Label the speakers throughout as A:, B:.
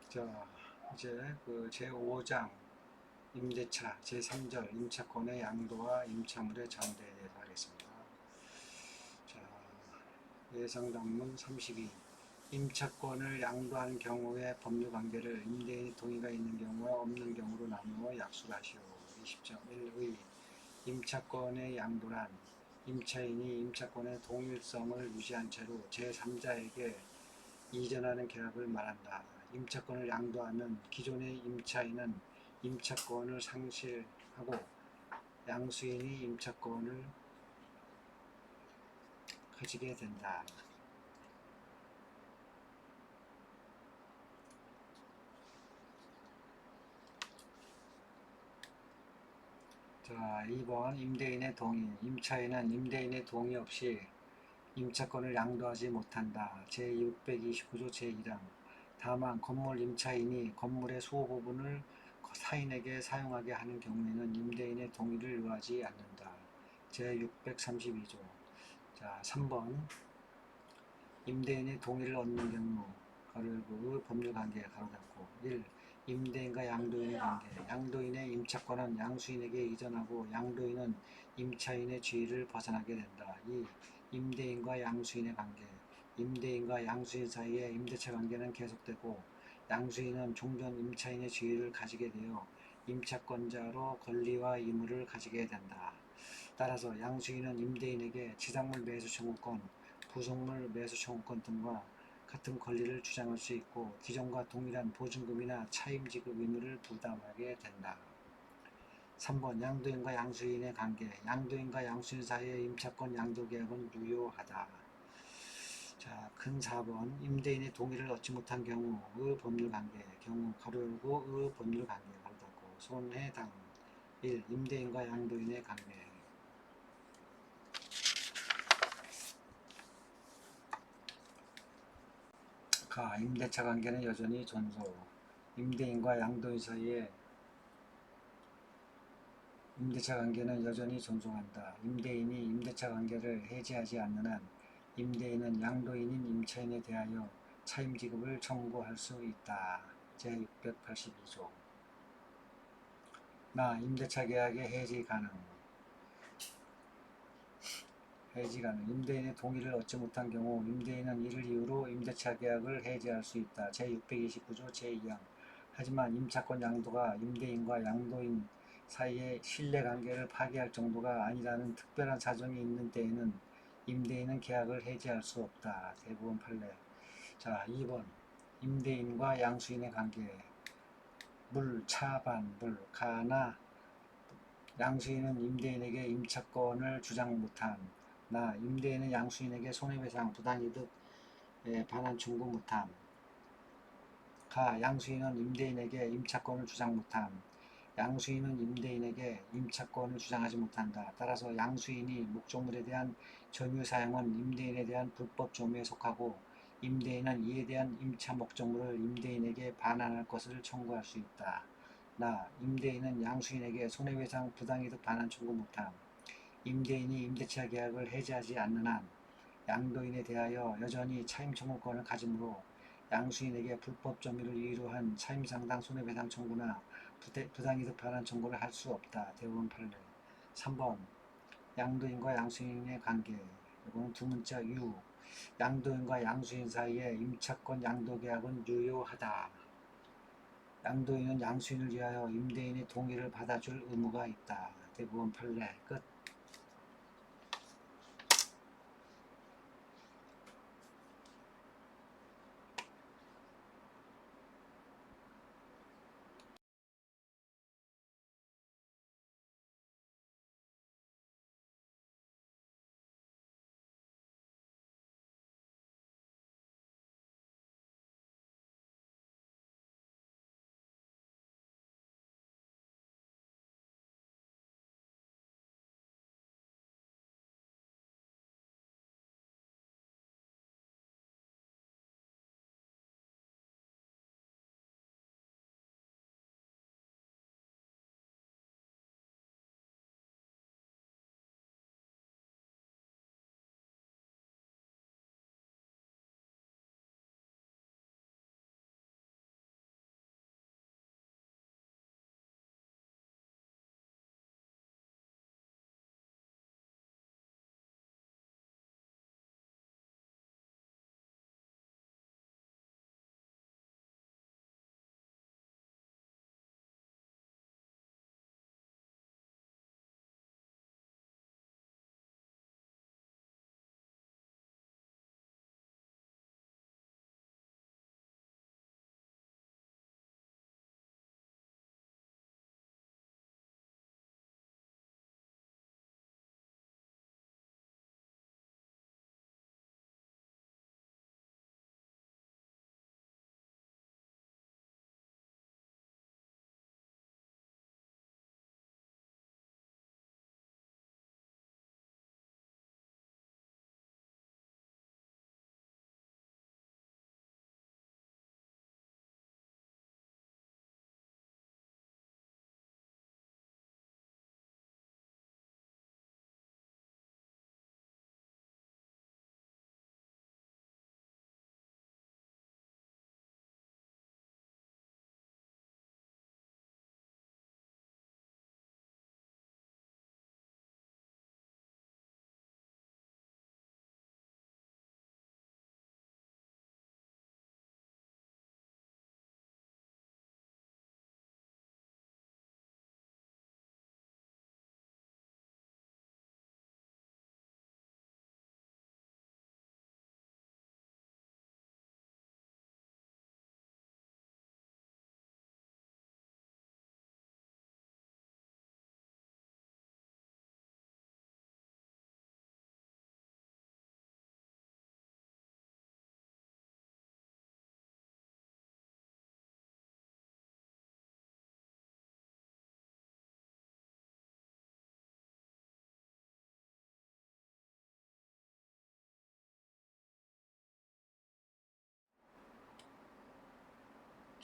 A: 자, 이제 그 제5장 임대차 제3절 임차권의 양도와 임차물의 전대에 대해서 하겠습니다. 자, 예상단문 32. 임차권을 양도한 경우의 법률관계를 임대인의 동의가 있는 경우와 없는 경우로 나누어 약속하시오. 20.1의 임차권의 양도란 임차인이 임차권의 동일성을 유지한 채로 제3자에게 이전하는 계약을 말한다. 임차권을 양도하면 기존의 임차인은 임차권을 상실하고 양수인이 임차권을 가지게 된다. 자, 2번 임대인의 동의. 임차인은 임대인의 동의 없이 임차권을 양도하지 못한다. 제629조 제2 항. 다만 건물 임차인이 건물의 소 부분을 타인에게 사용하게 하는 경우에는 임대인의 동의를 요하지 않는다. 제632조. 자, 3번 임대인의 동의를 얻는 경우 가로열고 법률관계 가로닫고 1. 임대인과 양도인의 관계. 양도인의 임차권은 양수인에게 이전하고 양도인은 임차인의 지위를 벗어나게 된다. 2. 임대인과 양수인의 관계. 임대인과 양수인 사이의 임대차 관계는 계속되고 양수인은 종전 임차인의 지위를 가지게 되어 임차권자로 권리와 의무를 가지게 된다. 따라서 양수인은 임대인에게 지상물 매수 청구권, 부속물 매수 청구권 등과 같은 권리를 주장할 수 있고 기존과 동일한 보증금이나 차임지급 의무를 부담하게 된다. 3번 양도인과 양수인의 관계. 양도인과 양수인 사이의 임차권 양도계약은 유효하다. 자, 큰 4번 임대인의 동의를 얻지 못한 경우의 법률관계. 경우 가로 열고 의 법률관계 가로 닫고 손해당. 1. 임대인과 양도인의 관계. 가. 임대차 관계는 여전히 존소. 임대인과 양도인 사이에 임대차 관계는 여전히 존속한다. 임대인이 임대차 관계를 해지하지 않는 한 임대인은 양도인인 임차인에 대하여 차임지급을 청구할 수 있다. 제682조. 나. 임대차 계약의 해지 가능. 임대인의 동의를 얻지 못한 경우 임대인은 이를 이유로 임대차 계약을 해지할 수 있다. 제629조 제2항. 하지만 임차권 양도가 임대인과 양도인 사이의 신뢰관계를 파기할 정도가 아니라는 특별한 사정이 있는 때에는 임대인은 계약을 해지할 수 없다. 대법원 판례. 자, 2번 임대인과 양수인의 관계. 물, 차, 반, 물, 가나 양수인은 임대인에게 임차권을 주장 못한 나. 임대인은 양수인에게 손해배상, 부당이득에 반환 청구 못함. 가. 양수인은 임대인에게 임차권을 주장 못함. 양수인은 임대인에게 임차권을 주장하지 못한다. 따라서 양수인이 목적물에 대한 점유 사용은 임대인에 대한 불법 점유에 속하고 임대인은 이에 대한 임차 목적물을 임대인에게 반환할 것을 청구할 수 있다. 나. 임대인은 양수인에게 손해배상, 부당이득 반환 청구 못함. 임대인이 임대차 계약을 해지하지 않는 한 양도인에 대하여 여전히 차임 청구권을 가지므로 양수인에게 불법 점유를 이유로 한 차임상당 손해배상 청구나 부당이득 반환 청구를 할 수 없다. 대법원 판례. 3번 양도인과 양수인의 관계. 이거는 두 문자 유. 양도인과 양수인 사이의 임차권 양도계약은 유효하다. 양도인은 양수인을 위하여 임대인의 동의를 받아줄 의무가 있다. 대법원 판례. 끝.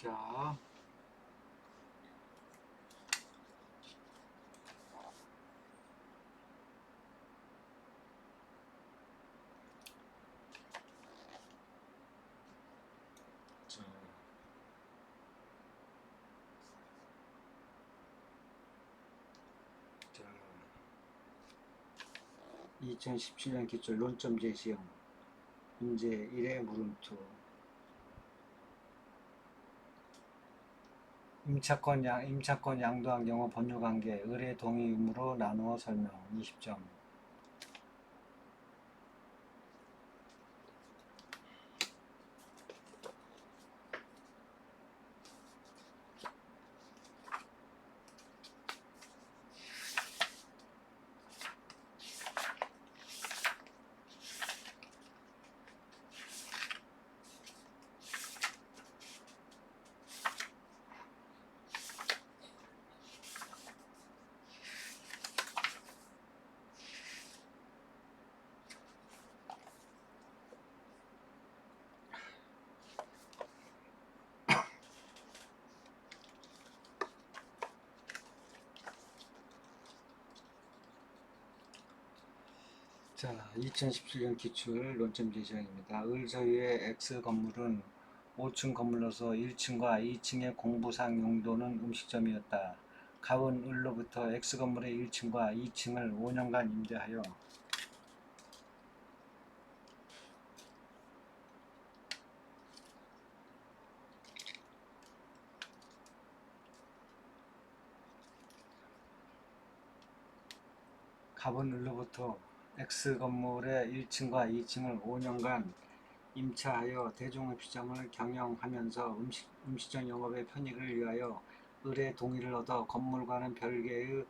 A: 자, 자, 자, 2017년 기출 논점 제시형 문제 1의 물음표. 임차권 양도한 경우 법률관계 의뢰 동의 의무로 나누어 설명. 20점. 자, 2017년 기출 논점 제시형입니다. 을 소유의 X 건물은 5층 건물로서 1층과 2층의 공부상 용도는 음식점이었다. 갑은 을로부터 X 건물의 1층과 2층을 5년간 임대하여 갑은 을로부터 X 건물의 1층과 2층을 5년간 임차하여 대중음식점을 경영하면서 음식점 영업의 편익을 위하여 을의 동의를 얻어 건물과는 별개의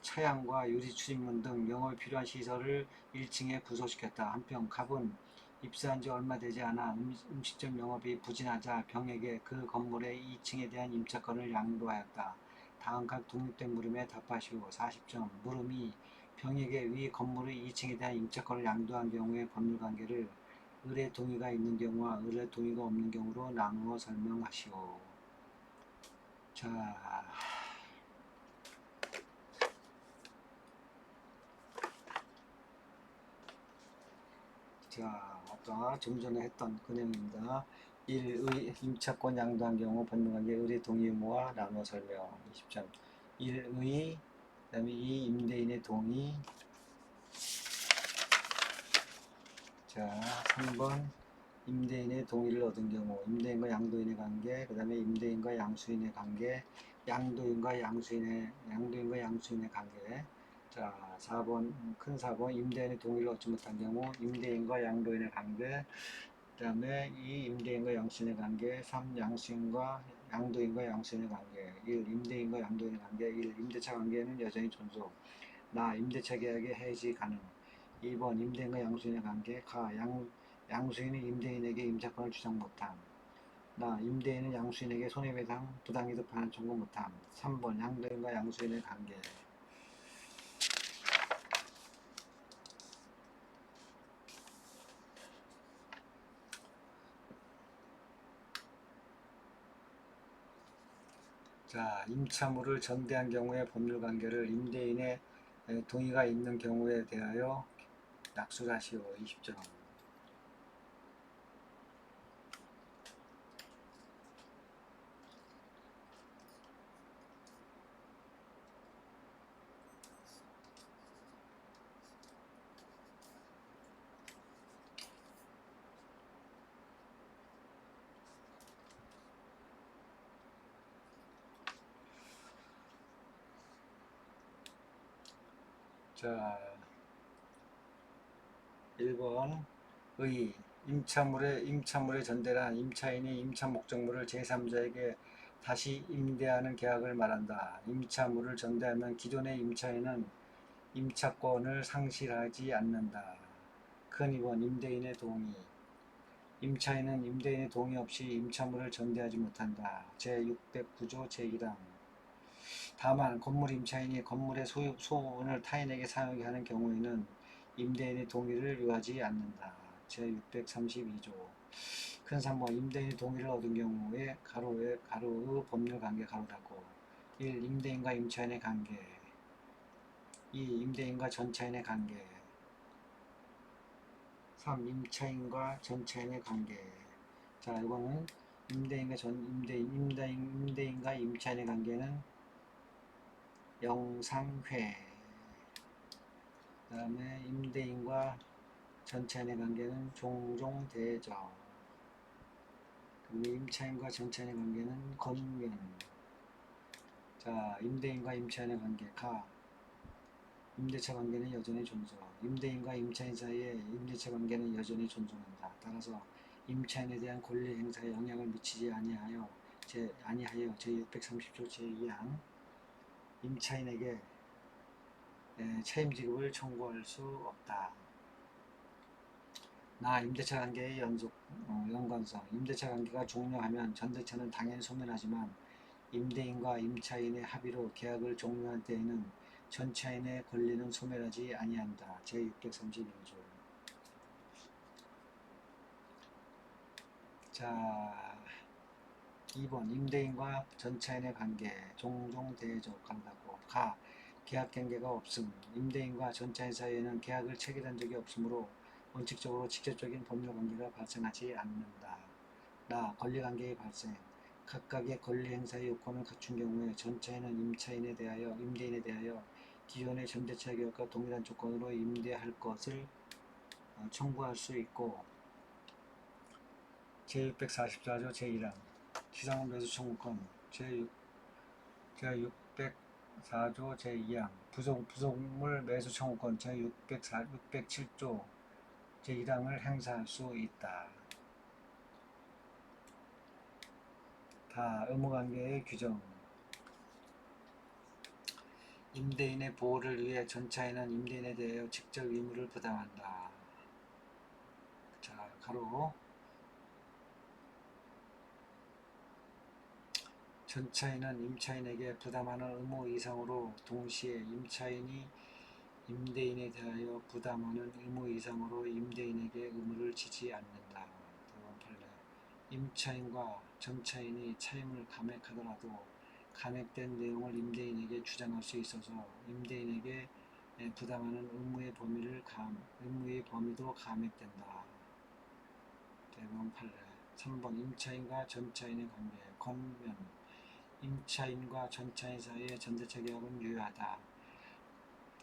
A: 차양과 유리 출입문 등 영업에 필요한 시설을 1층에 구조시켰다. 한편 갑은 입사한 지 얼마 되지 않아 음식점 영업이 부진하자 병에게 그 건물의 2층에 대한 임차권을 양도하였다. 다음 각 독립된 물음에 답하시오. 40점. 물음이 병에게 위 건물의 2층에 대한 임차권을 양도한 경우의 법률관계를 을의 동의가 있는 경우와 을의 동의가 없는 경우로 나누어 설명하시오. 자, 아까 좀 전에 했던 그 내용입니다. 1의 임차권 양도한 경우 법률관계 을의 동의 의무와 나누어 설명. 20점. 1의 그 다음에 2 임대인의 동의. 자, 3번 임대인의 동의를 얻은 경우 임대인과 양도인의 관계, 그 다음에 임대인과 양수인의 관계, 양도인과 양수인의 관계. 자, 4번 큰 4번 임대인의 동의를 얻지 못한 경우 임대인과 양도인의 관계, 그 다음에 2 임대인과 양수인의 관계, 3 양도인과 양수인의 관계, 1 임대인과 양도인의 관계, 1 임대차 관계는 여전히 존속. 나 임대차 계약의 해지 가능. 2번 임대인과 양수인의 관계, 양수인은 임대인에게 임차권을 주장 못함. 나 임대인은 양수인에게 손해배상 부당이득 반환 청구 못함. 3번 양도인과 양수인의 관계. 자, 임차물을 전대한 경우의 법률관계를 임대인의 동의가 있는 경우에 대하여 약술하시오. 20점. 자, 1번 의 임차물의 전대란 임차인이 임차 목적물을 제3자에게 다시 임대하는 계약을 말한다. 임차물을 전대하면 기존의 임차인은 임차권을 상실하지 않는다. 큰 2번 임대인의 동의. 임차인은 임대인의 동의 없이 임차물을 전대하지 못한다. 제609조 제1항. 다만 건물 임차인이 건물의 소부분을 타인에게 사용하게 하는 경우에는 임대인의 동의를 요하지 않는다. 제632조 큰 3번 임대인이 동의를 얻은 경우에 가로의 법률 관계 가로 닫고 1. 임대인과 임차인의 관계 2. 임대인과 전차인의 관계 3. 임차인과 전차인의 관계. 자, 이거는 임대인과 임차인의 관계는 영상회. 그 다음에 임대인과 전차인의 관계는 종종대적. 그리고 임차인과 전차인의 관계는 건면. 자, 임대인과 임차인의 관계 가. 임대차 관계는 여전히 존속. 임대인과 임차인 사이의 임대차 관계는 여전히 존속한다. 따라서 임차인에 대한 권리 행사에 영향을 미치지 아니하여 제630조 제2항 임차인에게 차임 지급을 청구할 수 없다. 나 임대차 관계의 연관성. 임대차 관계가 종료하면 전대차는 당연히 소멸하지만 임대인과 임차인의 합의로 계약을 종료할 때에는 전차인의 권리는 소멸하지 아니한다. 제631조. 자, 2번 임대인과 전차인의 관계 종종대적 간다고 가. 계약 관계가 없음. 임대인과 전차인 사이에는 계약을 체결한 적이 없으므로 원칙적으로 직접적인 법률 관계가 발생하지 않는다. 나. 권리관계의 발생. 각각의 권리 행사의 요건을 갖춘 경우에 전차인은 임대인에 대하여 기존의 전대차 계약과 동일한 조건으로 임대할 것을 청구할 수 있고 제644조 제1항 시상은 매수 청구권 제604조 제2항 부속물 매수 청구권 제607조 제1항을 행사할 수 있다. 다 의무관계의 규정. 임대인의 보호를 위해 전차인은 임대인에 대하여 직접 의무를 부담한다. 자, 가로 전차인은 임차인에게 부담하는 의무 이상으로 동시에 임차인이 임대인에 대하여 부담하는 의무 이상으로 임대인에게 의무를 지지 않는다. 대본 판례. 임차인과 전차인이 차임을 감액하더라도 감액된 내용을 임대인에게 주장할 수 있어서 임대인에게 부담하는 의무의 범위도 감액된다. 대본 판례. 3번 임차인과 전차인의 관계 건면. 임차인과 전차인 사이의 전대차 계약은 유효하다.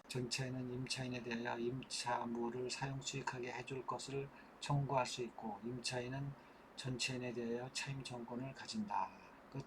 A: 전차인은 임차인에 대하여 임차물을 사용 수익하게 해줄 것을 청구할 수 있고 임차인은 전차인에 대하여 차임 청구권을 가진다. 끝.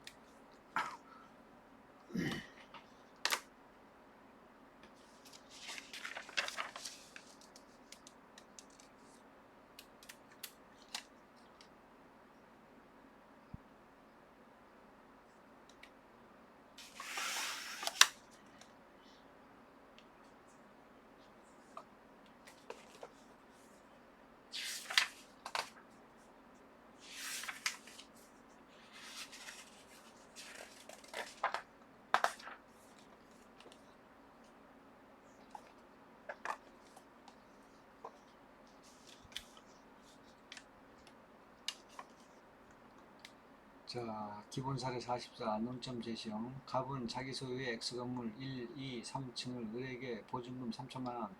A: 자, 기본사례 44 논점 제시형. 갑은 자기 소유의 X건물 1, 2, 3층을 을에게 보증금 3천만원,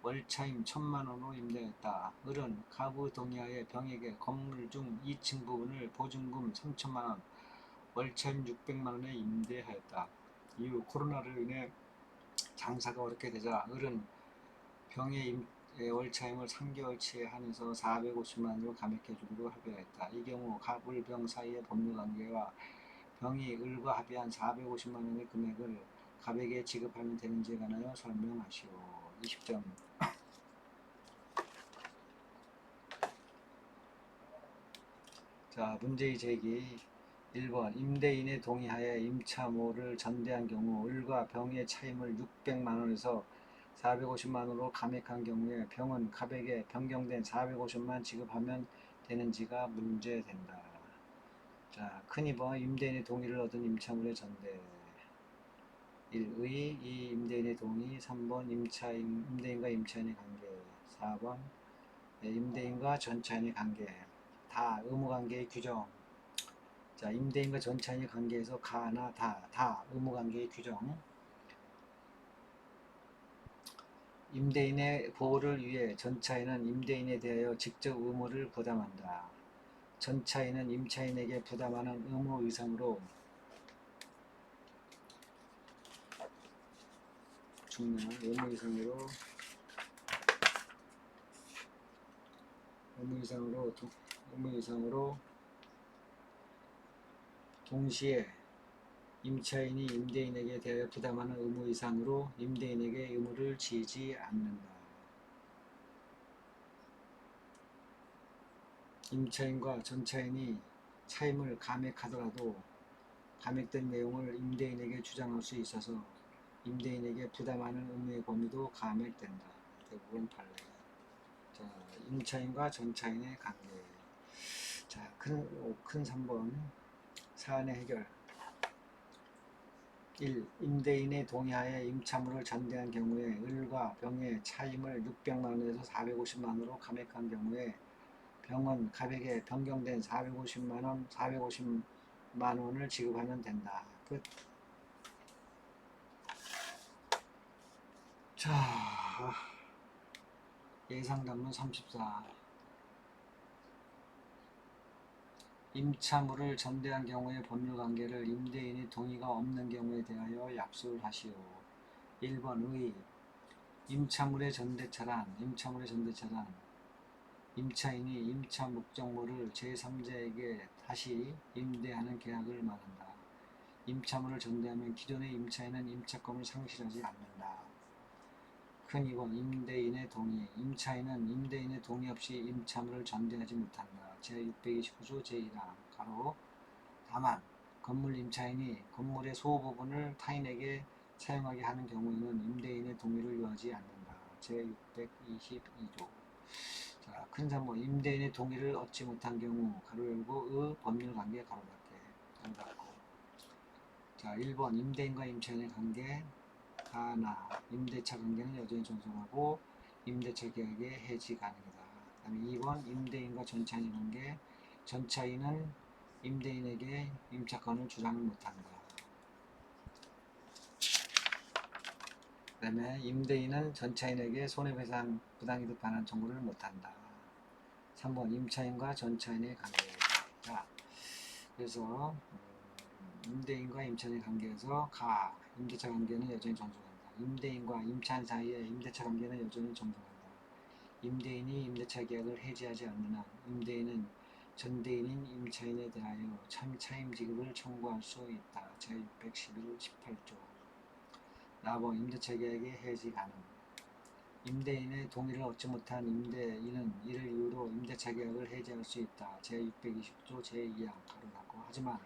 A: 월차임 1,000만원으로 임대했다. 을은 갑의 동의하에 병에게 건물 중 2층 부분을 보증금 3천만원, 월차임 600만원에 임대하였다. 이후 코로나로 인해 장사가 어렵게 되자 을은 병의 월차임을 3개월치에 한해서 450만원으로 감액해주기로 합의하였다. 이 경우 갑, 을, 병 사이의 법률관계와 병이 을과 합의한 450만원의 금액을 갑에게 지급하면 되는지에 관하여 설명하시오. 20점. 자, 문제의 제기. 1번 임대인의 동의하에 임차물을 전대한 경우 을과 병의 차임을 600만원에서 450만원으로 감액한 경우에 병은 갑에게 변경된 450만 지급하면 되는지가 문제된다. 자, 큰 2번 임대인의 동의를 얻은 임차물의 전대. 1의 2 임대인의 동의. 3번 임대인과 임차인의 관계. 4번 임대인과 전차인의 관계, 다 의무관계의 규정. 자, 임대인과 전차인의 관계에서 가나 다 의무관계의 규정. 임대인의 보호를 위해 전차인은 임대인에 대하여 직접 의무를 부담한다. 전차인은 임차인에게 부담하는 의무 이상으로 의무 이상으로 동시에 임차인이 임대인에게 대하여 부담하는 의무 이상으로 임대인에게 의무를 지지 않는다. 임차인과 전차인이 차임을 감액하더라도 감액된 내용을 임대인에게 주장할 수 있어서 임대인에게 부담하는 의무의 범위도 감액된다. 대부분 판례. 자, 임차인과 전차인의 관계. 자, 큰 3번 사안의 해결. 1. 임대인의 동의하에 임차물을 전대한 경우에 을과 병의 차임을 600만원에서 450만원으로 감액한 경우에 병은 갑에게 변경된 450만원을 지급하면 된다. 끝. 자, 예상단문 34. 임차물을 전대한 경우의 법률관계를 임대인의 동의가 없는 경우에 대하여 약수를 하시오. 1번 의. 임차물의 전대차란 임차인이 임차 목적물을 제3자에게 다시 임대하는 계약을 말한다. 임차물을 전대하면 기존의 임차인은 임차권을 상실하지 않는다. 큰 2번 임대인의 동의. 임차인은 임대인의 동의 없이 임차물을 전대하지 못한다. 제629조 제1항 가로. 다만 건물 임차인이 건물의 소부분을 타인에게 사용하게 하는 경우에는 임대인의 동의를 요하지 않는다. 제622조. 자, 큰 3번 임대인의 동의를 얻지 못한 경우 가로 열고 의 법률관계 가로 닫고. 자, 1번 임대인과 임차인의 관계 가나 임대차 관계는 여전히 존속하고 임대차 계약의 해지 가능이다. 그 다음에 2번 임대인과 전차인의 관계. 전차인은 임대인에게 임차권을 주장을 못한다. 그 다음에 임대인은 전차인에게 손해배상 부당이득 반환 청구를 못한다. 3번 임차인과 전차인의 관계. 자, 그래서 임대인과 임차인의 관계에서 임대차 관계는 여전히 존속한다. 임대인과 임차인 사이의 임대차 관계는 여전히 존속한다. 임대인이 임대차 계약을 해지하지 않는 한 임대인은 전대인인 임차인에 대하여 차임 지급을 청구할 수 있다. 제611 18조. 4번 임대차 계약의 해지 가능. 임대인의 동의를 얻지 못한 임대인은 이를 이유로 임대차 계약을 해지할 수 있다. 제620조 제2항 가로 닫고. 하지만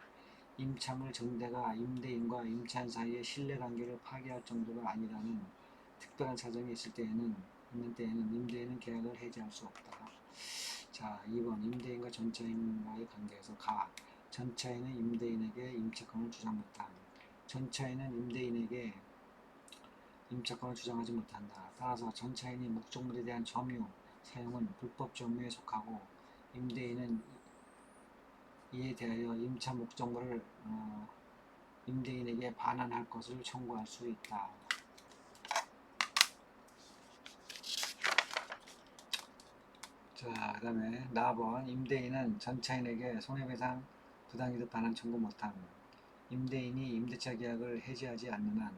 A: 임차물 전대가 임대인과 임차인 사이의 신뢰관계를 파괴할 정도가 아니라는 특별한 사정이 있을 때에는 임대인은 계약을 해지할 수 없다. 자, 2번 임대인과 전차인과의 관계에서 전차인은 임대인에게 임차권을 주장 못한. 전차인은 임대인에게 임차권을 주장하지 못한다. 따라서 전차인이 목적물에 대한 점유, 사용은 불법 점유에 속하고 임대인은 이에 대하여 임차 목적물을 임대인에게 반환할 것을 청구할 수 있다. 자, 그 다음에 4번 임대인은 전차인에게 손해배상 부당이득 반환 청구 못함. 임대인이 임대차 계약을 해지하지 않는 한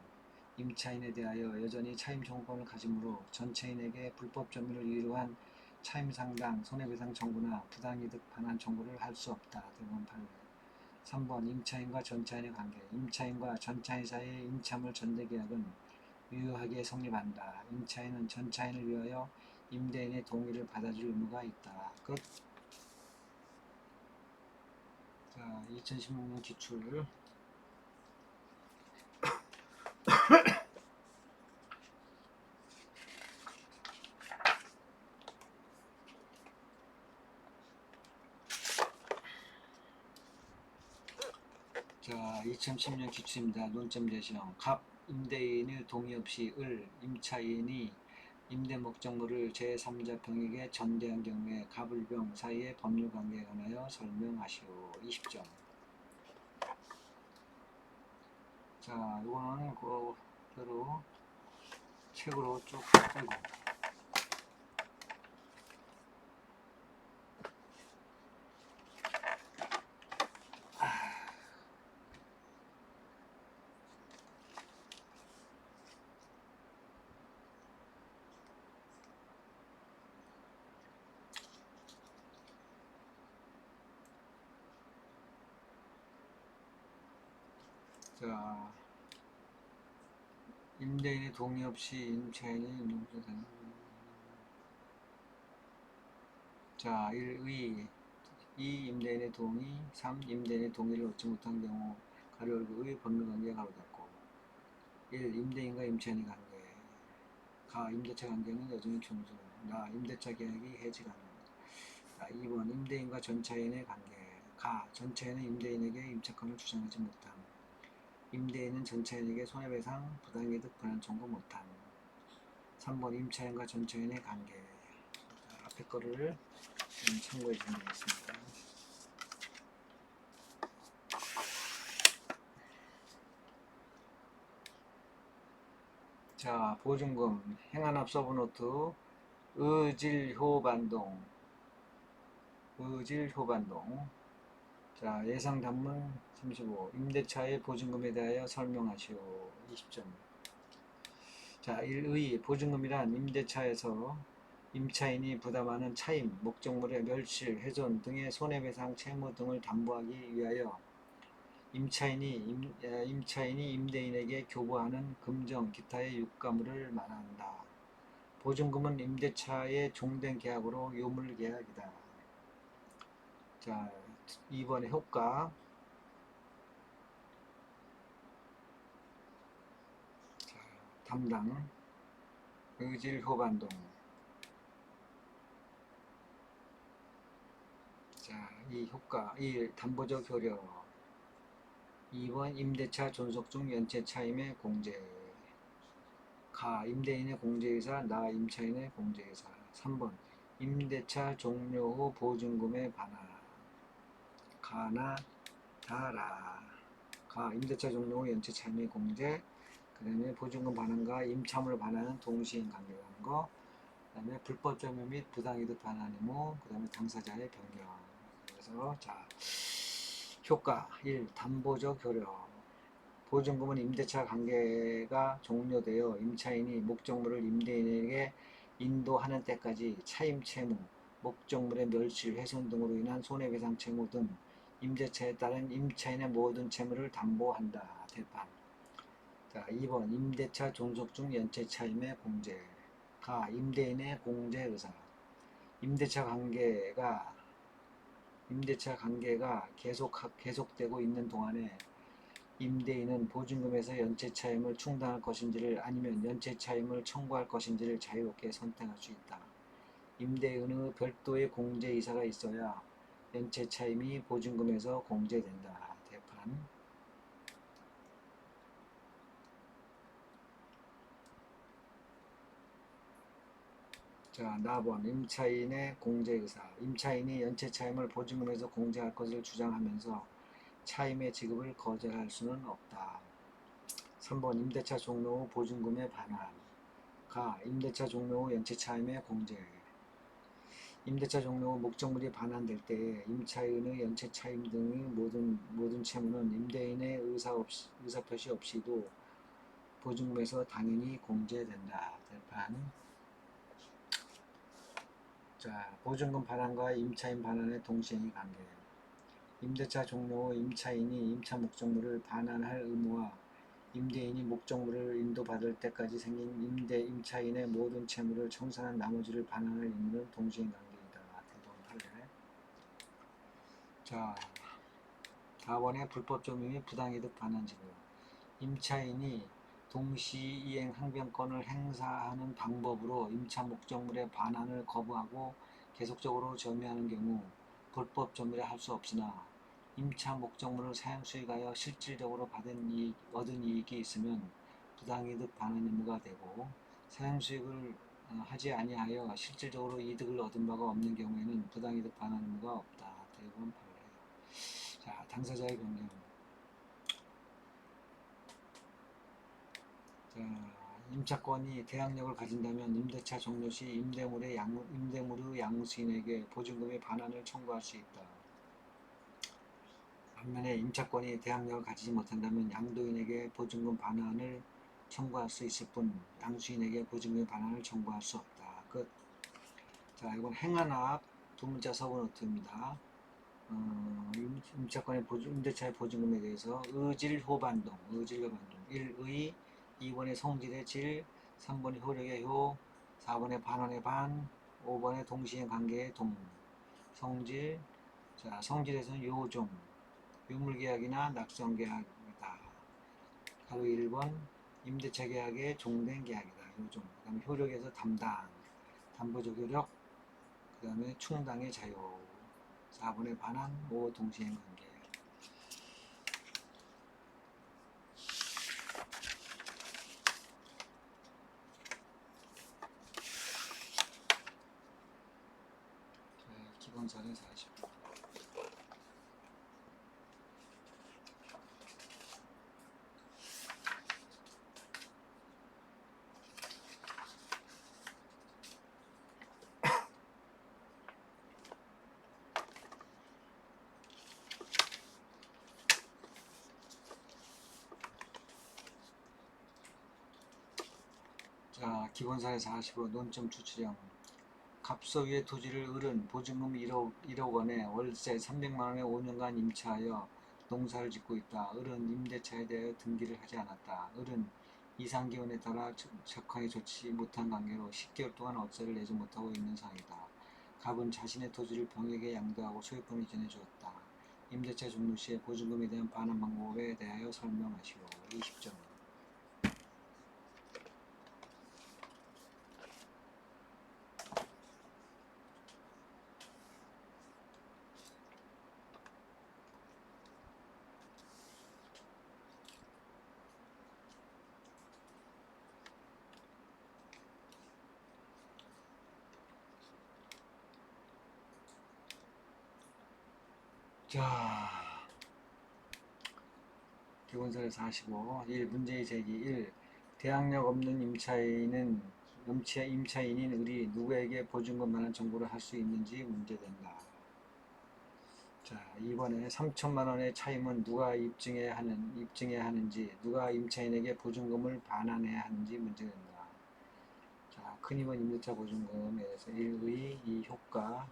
A: 임차인에 대하여 여전히 차임 청구권을 가지므로 전차인에게 불법 점유를 이유로 한 차임 상당 손해배상 청구나 부당이득 반환 청구를 할 수 없다. 대법원 판례. 3번 임차인과 전차인의 관계. 임차인과 전차인 사이의 임차물 전대 계약은 유효하게 성립한다. 임차인은 전차인을 위하여 임대인의 동의를 받아줄 의무가 있다. 끝. 자, 2016년 기출. 자, 2010년 기출입니다. 논점 제시형. 갑 임대인의 동의 없이 을 임차인이 임대 목적물을 제3자 병에게 전대한 경우에 가불병 사이의 법률관계에 관하여 설명하시오. 20점. 자, 이거는 그대로 책으로 쭉 풀고. 자, 임대인의 동의 없이 임차인이 자, 1의 2. 임대인의 동의 3. 임대인의 동의를 얻지 못한 경우 가로 열고 의 법률관계 가로 닫고 1. 임대인과 임차인의 관계 가. 임대차 관계는 여전히 종수 나. 임대차 계약이 해지가능 2번 임대인과 전차인의 관계 가. 전차인은 임대인에게 임차권을 주장하지 못함 임대인은 전차인에게 손해배상, 부당이득 분할 청구 못함 3번 임차인과 전차인의 관계 자, 앞에 거를 참고해 주면 되겠습니다. 자, 보증금 행안합 서브노트 의질효반동 자, 예상 단문 35 임대차의 보증금에 대하여 설명하시오. 20점. 자, 1의 보증금이란 임대차에서 임차인이 부담하는 차임, 목적물의 멸실, 훼손 등의 손해배상 채무 등을 담보하기 위하여 임차인이 임대인에게 교부하는 금정, 기타의 유가물을 말한다. 보증금은 임대차의 종된 계약으로 요물 계약이다. 자, 2번의 효과. 자, 담당 의질효반동. 자, 이 효과 1. 담보적 효력 2번 임대차 존속 중 연체 차임의 공제 가. 임대인의 공제의사 나. 임차인의 공제의사 3번 임대차 종료 후 보증금의 반환 가나 다라 가. 임대차 종료 후 연체 차임의 공제 그 다음에 보증금 반환과 임차물 반환은 동시인 관계라는 거 그 다음에 불법 점유 및 부당이득 반환 의무 그 다음에 당사자의 변경 그래서 자 효과 1. 담보적 효력 보증금은 임대차 관계가 종료되어 임차인이 목적물을 임대인에게 인도하는 때까지 차임 채무, 목적물의 멸실, 훼손 등으로 인한 손해배상 채무 등 임대차에 따른 임차인의 모든 채무를 담보한다. 대판. 자, 2번 임대차 존속 중 연체 차임의 공제 가. 임대인의 공제 의사 임대차 관계가 계속되고 있는 동안에 임대인은 보증금에서 연체 차임을 충당할 것인지를 아니면 연체 차임을 청구할 것인지를 자유롭게 선택할 수 있다. 임대인의 별도의 공제이사가 있어야 연체 차임이 보증금에서 공제된다. 대판. 자, 나번 임차인의 공제의사 임차인이 연체 차임을 보증금에서 공제할 것을 주장하면서 차임의 지급을 거절할 수는 없다. 3번 임대차 종료 후 보증금의 반환 가. 임대차 종료 후 연체 차임의 공제 임대차 종료 후 목적물이 반환될 때에 임차인의 연체 차임 등의 모든 채무는 임대인의 의사표시 없이도 보증금에서 당연히 공제된다. 대판. 자, 보증금 반환과 임차인 반환의 동시행위 관계 임대차 종료 후 임차인이 임차 목적물을 반환할 의무와 임대인이 목적물을 인도받을 때까지 생긴 임차인의 모든 채무를 청산한 나머지를 반환할 의무는 동시행 관계이다. 대본 할래. 자, 4번의 불법 점유 및 부당이득 반환 지급 임차인이 동시이행 항변권을 행사하는 방법으로 임차 목적물의 반환을 거부하고 계속적으로 점유하는 경우 불법 점유를 할 수 없으나 임차 목적물을 사용수익하여 실질적으로 얻은 이익이 있으면 부당이득 반환 의무가 되고 사용수익을 하지 아니하여 실질적으로 이득을 얻은 바가 없는 경우에는 부당이득 반환 의무가 없다. 대법원 판례. 자, 당사자의 변경. 자, 임차권이 대항력을 가진다면 임대차 종료 시 임대물의 양수인에게 보증금의 반환을 청구할 수 있다. 반면에 임차권이 대항력을 가지지 못한다면 양도인에게 보증금 반환을 청구할 수 있을 뿐 양수인에게 보증금 반환을 청구할 수 없다. 끝. 자, 이건 행안학 두 문자 서브노트입니다. 임대차의 보증금에 대해서 의질효반동, 1의, 2번의 성질의 질, 3번의 효력의 효, 4번의 반환의 반, 5번의 동시행 관계의 동. 성질. 자, 성질에서는 요종, 유물계약이나 낙수계약이다. 바로 1번 임대차 계약의 종된 계약이다. 요종. 그 다음에 효력에서 담당, 담보적 효력, 그 다음에 충당의 자유, 4번의 반환, 5 동시행 관계. 기본사례 40. 자, 기본사례 45 논점 추출형. 갑소 위의 토지를 을은 보증금 1억 원에 월세 300만 원에 5년간 임차하여 농사를 짓고 있다. 을은 임대차에 대하여 등기를 하지 않았다. 을은 이상기온에 따라 적하게 좋지 못한 관계로 10개월 동안 월세를 내지 못하고 있는 상황이다. 갑은 자신의 토지를 병에게 양도하고 소유권을 이전해 주었다. 임대차 종료 시에 보증금에 대한 반환 방법에 대하여 설명하시오. 20점. 자, 기본사례 45. 1. 문제의 제기. 1. 대항력 없는 임차인인 을이 누구에게 보증금 반환 청구를 할 수 있는지 문제된다. 자, 2번에 3천만 원의 차임은 누가 입증해야 하는지, 누가 임차인에게 보증금을 반환해야 하는지 문제된다. 자, 큰 힘은 임대차 보증금에 대해서 1의, 2 효과,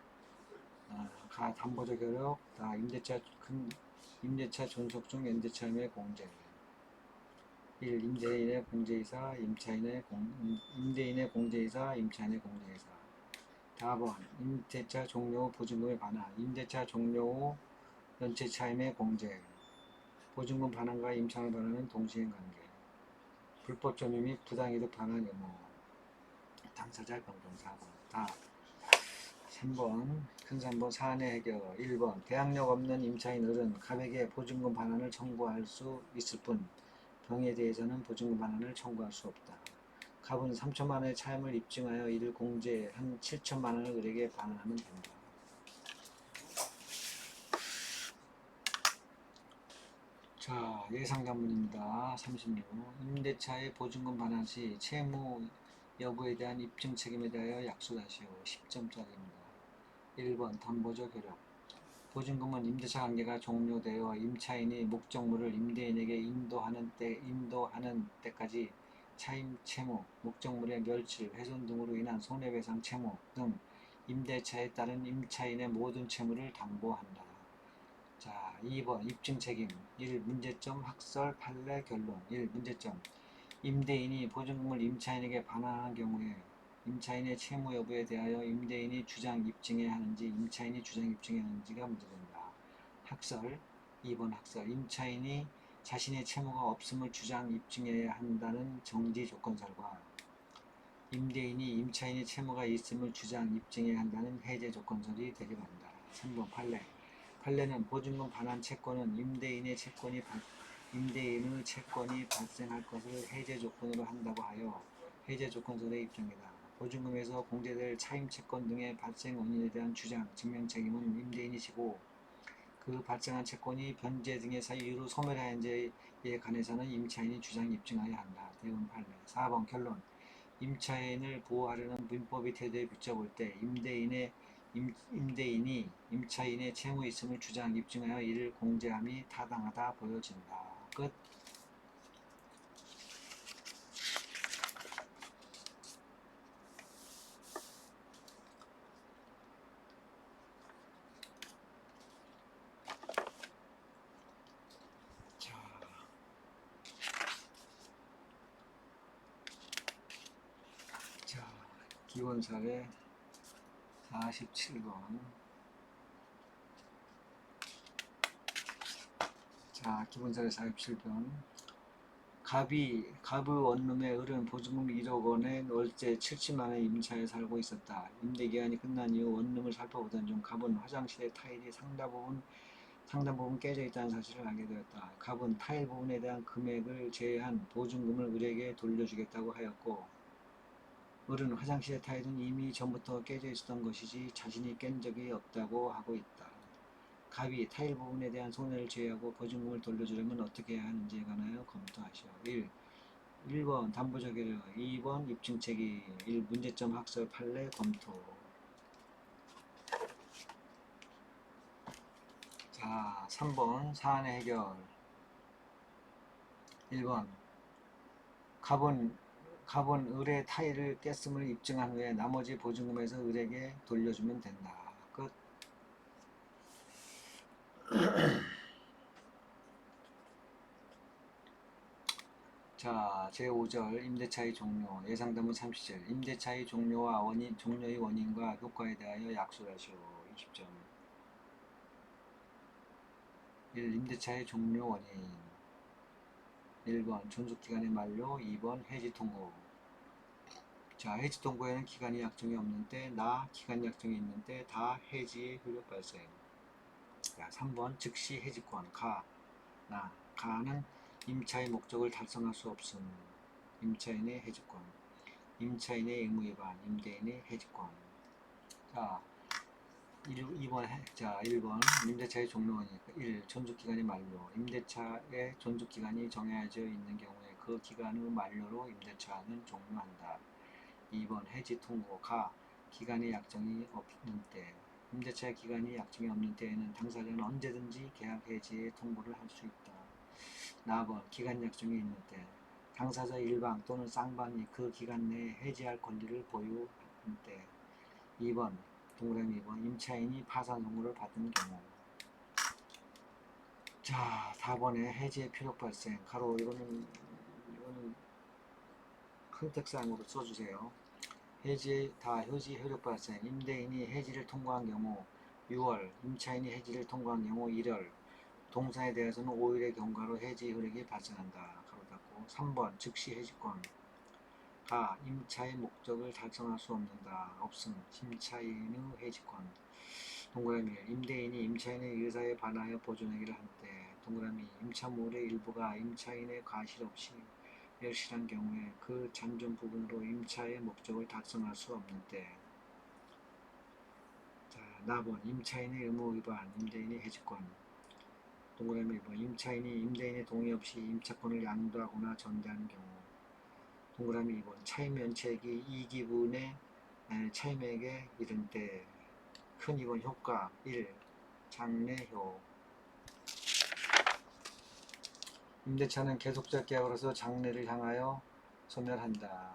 A: 가 담보적 효력, 다 임대차 존속 중 임대차임의 공제. 1. 임대인의 공제이사, 임대인의 공제이사, 임차인의 공제이사. 4번 임대차 종료 후 보증금의 반환. 임대차 종료 후 연체 차임의 공제. 보증금 반환과 임차물 반환은 동시행 관계. 불법 점유 및 부당이득 반환 의무. 당사자 변경. 4번. 다. 3번, 큰 3번 사안의 해결. 1번, 대항력 없는 임차인 을은 갑에게 보증금 반환을 청구할 수 있을 뿐 병에 대해서는 보증금 반환을 청구할 수 없다. 갑은 3천만 원의 차임을 입증하여 이를 공제한 7천만 원을 을에게 반환하면 된다. 자, 예상관문입니다. 36. 임대차의 보증금 반환 시 채무 여부에 대한 입증 책임에 대하여 약속하시오. 10점짜리입니다. 1번 담보적 효력. 보증금은 임대차 관계가 종료되어 임차인이 목적물을 임대인에게 인도하는 때까지 차임 채무, 목적물의 멸실, 훼손 등으로 인한 손해배상 채무 등 임대차에 따른 임차인의 모든 채무를 담보한다. 자, 2번 입증 책임. 1. 문제점 학설 판례 결론. 1. 문제점. 임대인이 보증금을 임차인에게 반환하는 경우에 임차인의 채무 여부에 대하여 임대인이 주장 입증해야 하는지 임차인이 주장 입증해야 하는지가 문제된다. 학설. 2번 학설. 임차인이 자신의 채무가 없음을 주장 입증해야 한다는 정지 조건설과 임대인이 임차인의 채무가 있음을 주장 입증해야 한다는 해제 조건설이 대립한다. 3번 판례. 판례는 보증금 반환 채권은 임대인의 채권이 발생할 것을 해제 조건으로 한다고 하여 해제 조건설의 입장이다. 보증금에서 공제될 차임 채권 등의 발생 원인에 대한 주장, 증명 책임은 임대인이 지고 그 발생한 채권이 변제 등의 이유로 소멸하였는지에 관해서는 임차인이 주장 입증하여야 한다. 대응 판례. 4번 결론. 임차인을 보호하려는 민법의 태도에 비춰볼 때 임대인이 임차인의 채무 있음을 주장 입증하여 이를 공제함이 타당하다 보여진다. 끝. 자, 기본사례 47번. 자, 기본사례 47번. 갑의 원룸에 을은 보증금 1억 원에 월세 70만 원의 임차에 살고 있었다. 임대기한이 끝난 이후 원룸을 살펴보던 중 갑은 화장실의 타일이 상당 부분 깨져 있다는 사실을 알게 되었다. 갑은 타일 부분에 대한 금액을 제외한 보증금을 을에게 돌려주겠다고 하였고, 을은 화장실의 타일은 이미 전부터 깨져 있었던 것이지 자신이 깬 적이 없다고 하고 있다. 갑이 타일 부분에 대한 손해를 제외하고 보증금을 돌려주려면 어떻게 해야 하는지에 관하여 검토하시오. 1번 담보자료, 2번 입증책임, 1. 문제점 학설 판례 검토. 자, 3번 사안의 해결. 1번 갑은 을의 타일을 깼음을 입증한 후에 나머지 보증금에서 을에게 돌려주면 된다. 끝. 자, 제5절 임대차의 종료. 예상담은 30절. 임대차의 종료와 종료의 원인과 효과에 대하여 약속하시오. 20점. 1. 임대차의 종료 원인. 1번 존속기간의 만료, 2번 해지 통고. 자, 해지 통고에는 기간이 약정이 없는 때, 기간 약정이 있는 때 다 해지의 효력 발생. 자, 3번 즉시 해지권. 가는 임차의 목적을 달성할 수 없음. 임차인의 해지권. 임차인의 의무 위반, 임대인의 해지권. 자, 1번 임대차의 종료원이니까 1. 존속기간이 만료. 임대차의 존속기간이 정해져 있는 경우에 그 기간의 만료로 임대차는 종료한다. 2번 해지 통고. 기간의 약정이 없는 때. 임대차의 기간이 약정이 없는 때에는 당사자는 언제든지 계약 해지의 통보를 할 수 있다. 4번 기간 약정이 있는 때. 당사자 일방 또는 쌍방이 그 기간 내에 해지할 권리를 보유한 때. 2번 동그라미 2번 임차인이 파산 선고를 받은 경우. 자, 4번에 해지의 필요 발생. 이거는 큰 text상으로 써주세요. 해지 효력 발생. 임대인이 해지를 통과한 경우 6월, 임차인이 해지를 통과한 경우 1월, 동사에 대해서는 5일의 경과로 해지 효력이 발생한다. 3번 즉시 해지권. 임차의 목적을 달성할 수 없음. 임차인의 해지권. 동그라미 1. 임대인이 임차인의 의사에 반하여 보존하기를 한 때. 동그라미 임차물의 일부가 임차인의 과실 없이 멸실한 경우에 그 잔존 부분으로 임차의 목적을 달성할 수 없는 때. 자, 나번 임차인의 의무 위반, 임대인의 해지권. 동그라미 1번 임차인이 임대인의 동의 없이 임차권을 양도하거나 전대하는 경우. 동그라미 2번 차임 면책이 2기분의 차임액에 이른 때. 큰 2번 효과 1. 장래효. 임대차는 계속적 계약으로서 장래를 향하여 소멸한다.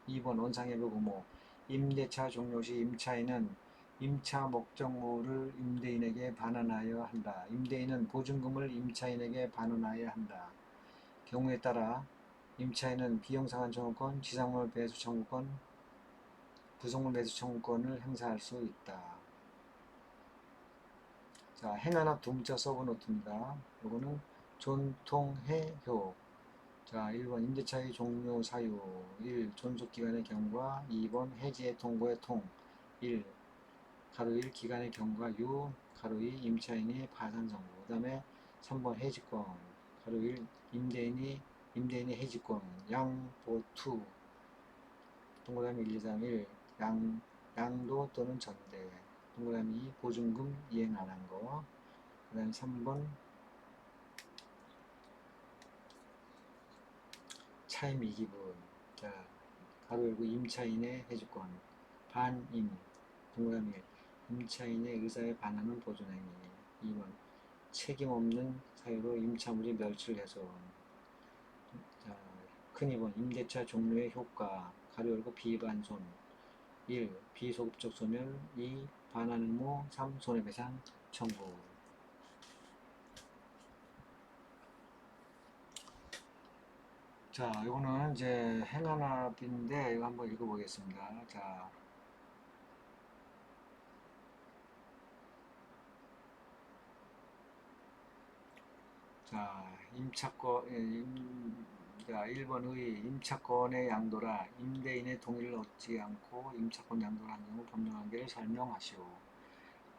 A: 2번 원상회복 의무. 임대차 종료 시 임차인은 임차 목적물을 임대인에게 반환하여야 한다. 임대인은 보증금을 임차인에게 반환하여야 한다. 경우에 따라 임차인은 비용상환 청구권, 지상물 배수 청구권, 부속물 매수 청구권을 행사할 수 있다. 자, 행안합 두 문자 서브노트입니다. 요거는 존통해효. 자, 1번 임대차의 종료 사유. 1. 존속기간의 경과. 2번 해지의 통고의 통. 1. 가로 1 기간의 경과. 6. 가로 2 임차인이 파산 선고. 그 다음에 3번 해지권. 가로 1 임대인이 해지권. 양보투. 동그라미 1, 2, 3, 1 양도 또는 전대. 동그라미 2 보증금 이행 안 한 거. 그 다음에 3번 차임 이기분. 자, 가로 열고 임차인의 해주권. 반임. 동그라미 1 임차인의 의사에 반하는 보존행위. 2번 책임 없는 사유로 임차물이 멸실해서. 자, 큰 2번 임대차 종료의 효과. 가로 열고 비반손. 1. 비소급적 소멸. 2. 반환 의무. 3. 손해배상 청구. 자, 이거는 이제 행안합인데 이거 한번 읽어보겠습니다. 자, 1번의 임차권의 양도라 임대인의 동의를 얻지 않고 임차권 양도를 한 경우 법령관계를 설명하시오.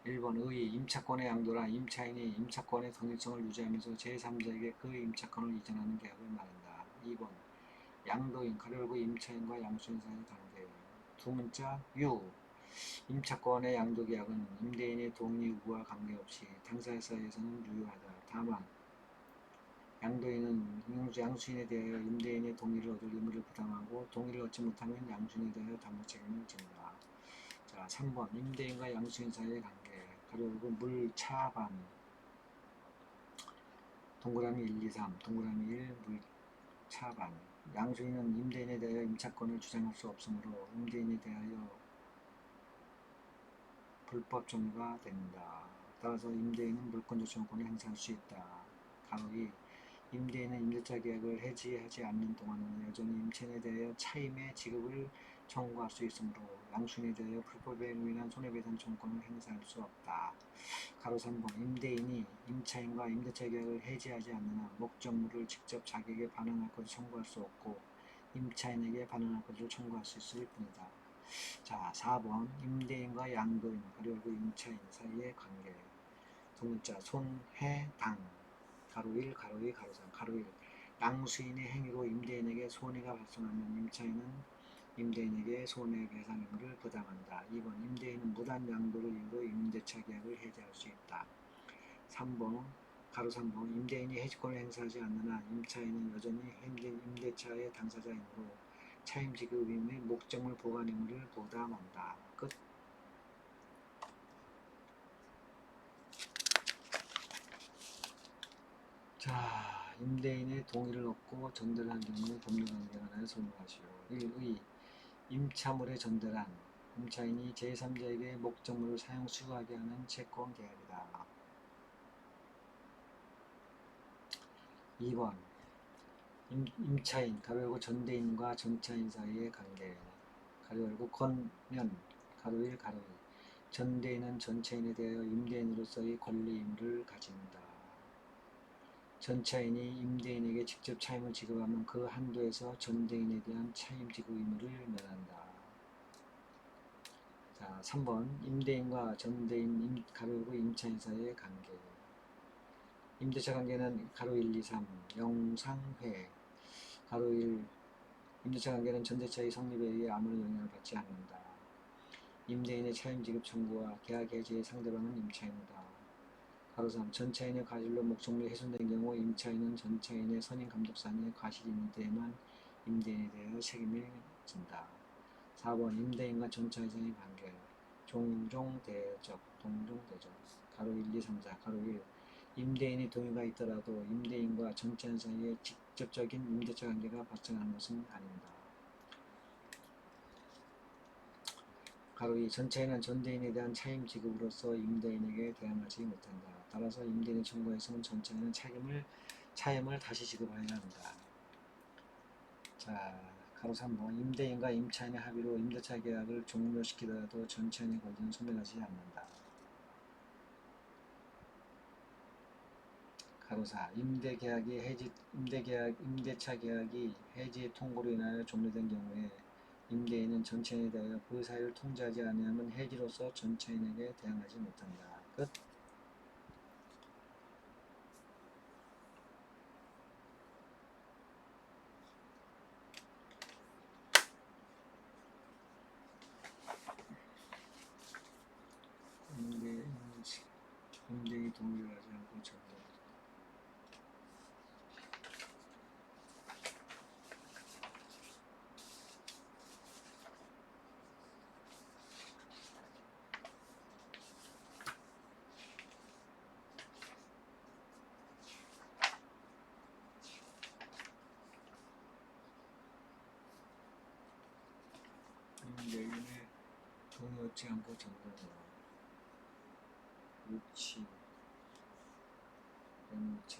A: 1번의 임차권의 양도라 임차인이 임차권의 독립성을 유지하면서 제3자에게 그 임차권을 이전하는 계약을 말한다. 2번 양도인 가로열고 임차인과 양수인 사이의 관계. 두 문자 유 임차권의 양도계약은 임대인의 동의 여부와 관계없이 당사자 사이에서는 유효하다. 다만 양도인은 양수인에 대하여 임대인의 동의를 얻을 의무를 부담하고 동의를 얻지 못하면 양수인에 대하여 담보 책임을 진다. 자, 3번 임대인과 양수인 사이의 관계. 가로열고 물차반. 동그라미 1, 2, 3. 동그라미 1 물차반. 양수인은 임대인에 대하여 임차권을 주장할 수 없으므로 임대인에 대하여 불법 점유가 된다. 따라서 임대인은 물권조청권을 행사할 수 있다. 가로 2 임대인은 임대차 계약을 해지하지 않는 동안은 여전히 임차인에 대하여 차임의 지급을 청구할 수 있으므로 양수인에 대하여 불법에 의한 손해배상 청구권을 행사할 수 없다. 가로 3번 임대인이 임차인과 임대차 계약을 해지하지 않는 한 목적물을 직접 자기에게 반환할 것을 청구할 수 없고 임차인에게 반환할 것을 청구할 수 있을 뿐이다. 자, 4번 임대인과 양도인 가로 열고 임차인 사이의 관계. 두 문자 손해당. 가로 1, 가로 2, 가로 3, 가로 1 양수인의 행위로 임대인에게 손해가 발생하면 임차인은 임대인에게 손해배상 의무를 부담한다. 2번 임대인은 무단 양도를 이유로 임대차 계약을 해지할 수 있다. 3번 가로 3번 임대인이 해지권을 행사하지 않는 한 임차인은 여전히 임대차의 당사자이므로 차임 지급 의무 및 목적물 보관 의무를 부담한다. 끝. 자, 임대인의 동의를 얻고 전대를 한 경우 법률관계에 관하여 설명하시오. 1의 임차물의 전대란 임차인이 제3자에게 목적물을 사용 수거하게 하는 채권 계약이다. 2번 임차인 가로 열고 전대인과 전차인 사이의 관계. 가로 열고 권면 가로 1 가로 2 전대인은 전차인에 대하여 임대인으로서의 권리 의무를 가진다. 전차인이 임대인에게 직접 차임을 지급하면 그 한도에서 전대인에 대한 차임 지급 의무를 면한다. 자, 3번 임대인과 전대인 가로 열고 임차인 사이의 관계. 임대차 관계는 가로 1, 2, 3 영상회. 가로 1 임대차 관계는 전대차의 성립에 의해 아무런 영향을 받지 않는다. 임대인의 차임 지급 청구와 계약 해지의 상대방은 임차인이다. 가로 3 전차인의 과실로 목적물이 훼손된 경우 임차인은 전차인의 선임 감독사항에 과실이 있는 때에만 임대인에 대하여 책임을 진다. 4번 임대인과 전차인 사이의 관계. 종종대적 동종대적. 가로 1, 2, 3, 4 가로 1 임대인의 동의가 있더라도 임대인과 전차인 사이에 직접적인 임대차 관계가 발생하는 것은 아닙니다. 가로 2 전차인은 전대인에 대한 차임 지급으로서 임대인에게 대항하지 못한다. 따라서 임대인의 청구에서는 전차인은 차임을 다시 지급해야 한다. 자, 가로 3번 임대인과 임차인의 합의로 임대차 계약을 종료시키더라도 전차인의 권리는 소멸하지 않는다. 가로 4 임대차 계약이 해지 통고로 인하여 종료된 경우에 임대인은 전차인에 대하여 그 사유를 통지하지 아니하면 해지로서 전차인에게 대항하지 못한다. 끝. 임대인이 동의를 하지 않고 전대. 임대인의 동의 얻지 않고 전대다. 유치, 연유치.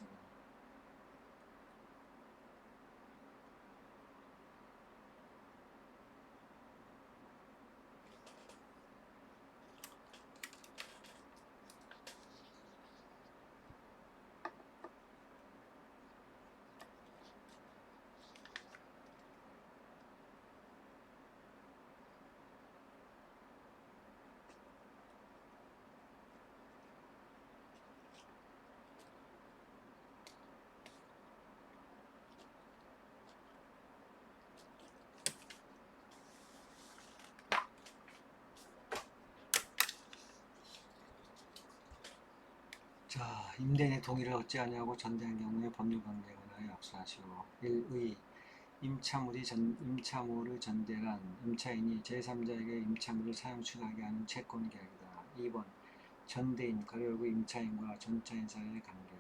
A: 자, 임대인의 동의를 얻지 아니하고 전대한 경우에 법률관계에 관하여 약수하시오. 1의 임차물의 전대란 임차인이 제3자에게 임차물을 사용 취득하게 하는 채권 계약이다. 2번 전대인 가로열고 임차인과 전차인 사이의 관계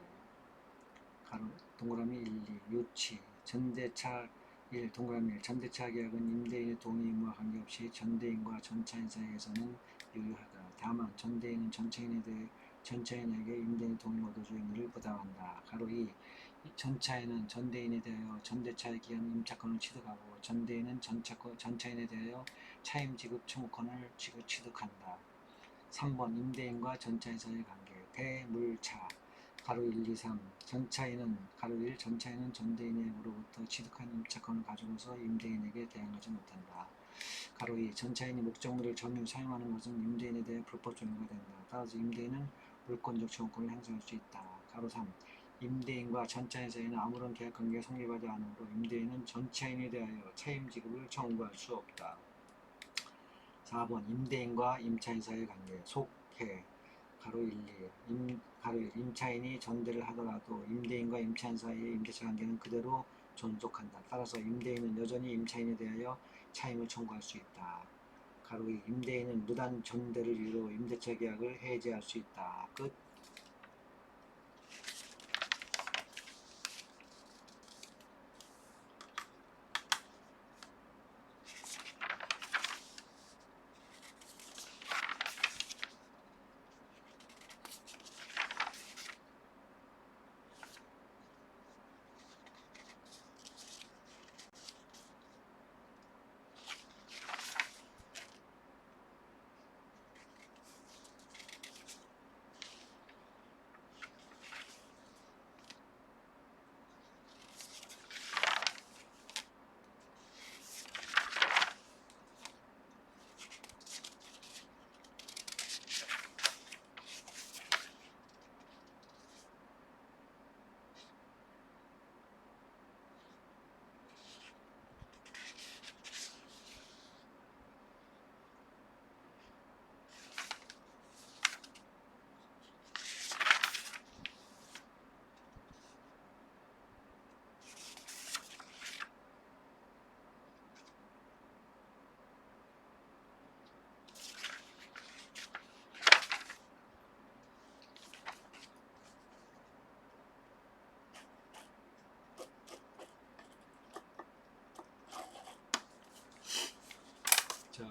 A: 가로 동그라미 1, 2 유치 전대차 1 동그라미 1 전대차 계약은 임대인의 동의 의무와 관계없이 전대인과 전차인 사이에서는 유효하다. 다만 전대인은 전차인에게 임대인의 동의를 얻어줄 의무를 부담한다. 가로 2 전차인은 전대인에 대하여 전대차에 기한 임차권을 취득하고 전대인은 전차인에 대하여 차임 지급 청구권을 취득한다. 3번 임대인과 전차인 사이의 관계 대물차 가로 1, 2, 3 전차인은 가로 1 전차인은 전대인으로부터 취득한 임차권을 가지고서 임대인에게 대항하지 못한다. 가로 2 전차인이 목적물을 점유 사용하는 것은 임대인에 대해 불법 점유가 된다. 따라서 임대인은 물권적 청구권을 행사할 수 있다. 가로 3 임대인과 전차인 사이에는 아무런 계약관계가 성립하지 않으므로 임대인은 전차인에 대하여 차임 지급을 청구할 수 없다. 4번 임대인과 임차인 사이의 관계 속해 가로 1, 2 가로 1 임차인이 전대를 하더라도 임대인과 임차인 사이의 임대차 관계는 그대로 존속한다. 따라서 임대인은 여전히 임차인에 대하여 차임을 청구할 수 있다. 가로 2 임대인은 무단 전대를 이유로 임대차 계약을 해지할 수 있다. 끝. 자,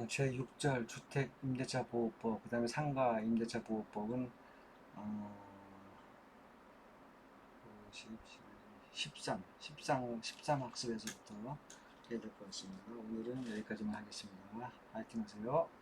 A: 제6절 주택임대차보호법, 그 다음에 상가임대차보호법은 13 학습에서부터 해야 될 것 같습니다. 오늘은 여기까지만 하겠습니다. 파이팅 하세요.